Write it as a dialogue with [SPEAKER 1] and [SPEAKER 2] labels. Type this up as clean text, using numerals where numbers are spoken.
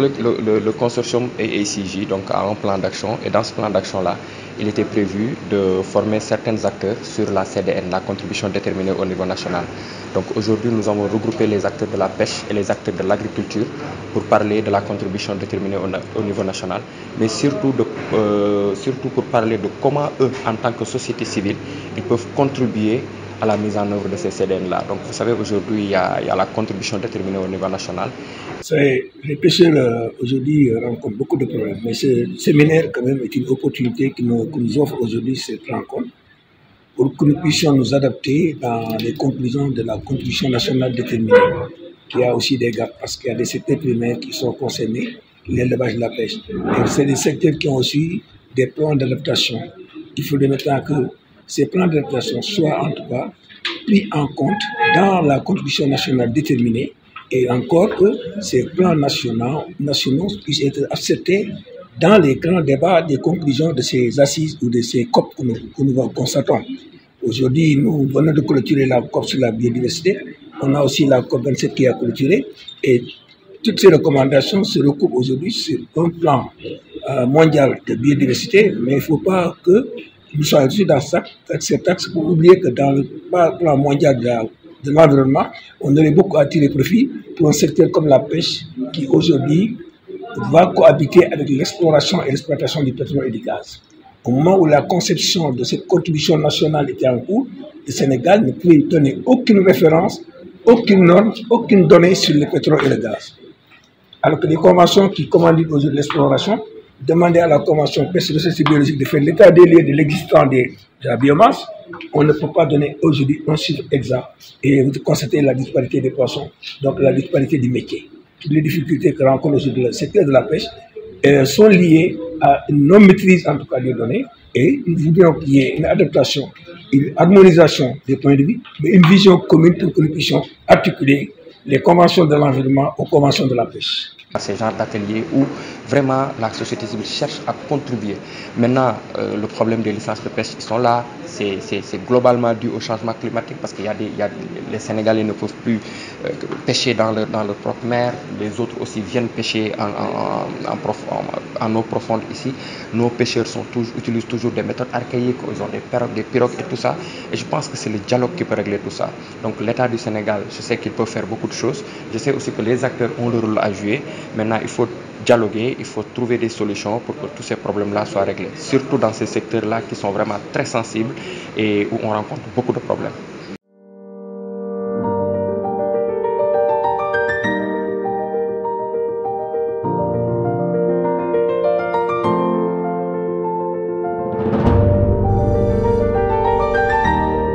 [SPEAKER 1] le consortium AACJ donc, a un plan d'action et dans ce plan d'action-là, il était prévu de former certains acteurs sur la CDN, la contribution déterminée au niveau national. Donc aujourd'hui, nous avons regroupé les acteurs de la pêche et les acteurs de l'agriculture pour parler de la contribution déterminée au niveau national, mais surtout pour parler de comment eux, en tant que société civile, ils peuvent contribuer à la mise en œuvre de ces CDN-là. Donc vous savez, aujourd'hui, il y a la contribution déterminée au niveau national.
[SPEAKER 2] Les pêcheurs aujourd'hui rencontrent beaucoup de problèmes, mais ce séminaire quand même est une opportunité que nous offre aujourd'hui cette rencontre pour que nous puissions nous adapter dans les conclusions de la contribution nationale déterminée, qui a aussi des gaps parce qu'il y a des secteurs primaires qui sont concernés, l'élevage et la pêche. Et c'est des secteurs qui ont aussi des plans d'adaptation. Il faudrait maintenant que ces plans d'adaptation soient en tout cas pris en compte dans la contribution nationale déterminée et encore que ces plans nationaux puissent être acceptés dans les grands débats des conclusions de ces assises ou de ces COP que nous constatons. Aujourd'hui, nous venons de clôturer la COP sur la biodiversité. On a aussi la COP 27 qui a clôturé et toutes ces recommandations se recoupent aujourd'hui sur un plan mondial de biodiversité, mais il ne faut pas que nous soyons dans cet axe pour oublier que dans le plan mondial de l'environnement, on aurait beaucoup à tirer profit pour un secteur comme la pêche qui aujourd'hui va cohabiter avec l'exploration et l'exploitation du pétrole et du gaz. Au moment où la conception de cette contribution nationale était en cours, le Sénégal ne pouvait donner aucune référence, aucune norme, aucune donnée sur le pétrole et le gaz. Alors que les conventions qui commandent aujourd'hui l'exploration demandaient à la convention pêche et ressources biologiques de faire l'état des lieux de l'existant de la biomasse, on ne peut pas donner aujourd'hui un chiffre exact. Et vous constatez la disparité des poissons, donc la disparité du métier. Toutes les difficultés que rencontre aujourd'hui le secteur de la pêche sont liées à une non-maîtrise en tout cas des données et nous voudrions qu'il y ait une adaptation, une harmonisation des points de vue, mais une vision commune pour que nous puissions articuler les conventions de l'environnement aux conventions de la pêche.
[SPEAKER 1] Ces genres d'ateliers où vraiment la société civile cherche à contribuer. Maintenant, le problème des licences de pêche, ils sont là. C'est globalement dû au changement climatique parce qu'il les Sénégalais ne peuvent plus pêcher dans leur propre mer. Les autres aussi viennent pêcher en eau profonde ici. Nos pêcheurs utilisent toujours des méthodes archaïques. Ils ont des pirogues et tout ça. Et je pense que c'est le dialogue qui peut régler tout ça. Donc l'État du Sénégal, je sais qu'il peut faire beaucoup de choses. Je sais aussi que les acteurs ont le rôle à jouer. Maintenant, il faut dialoguer, il faut trouver des solutions pour que tous ces problèmes-là soient réglés. Surtout dans ces secteurs-là qui sont vraiment très sensibles et où on rencontre beaucoup de problèmes.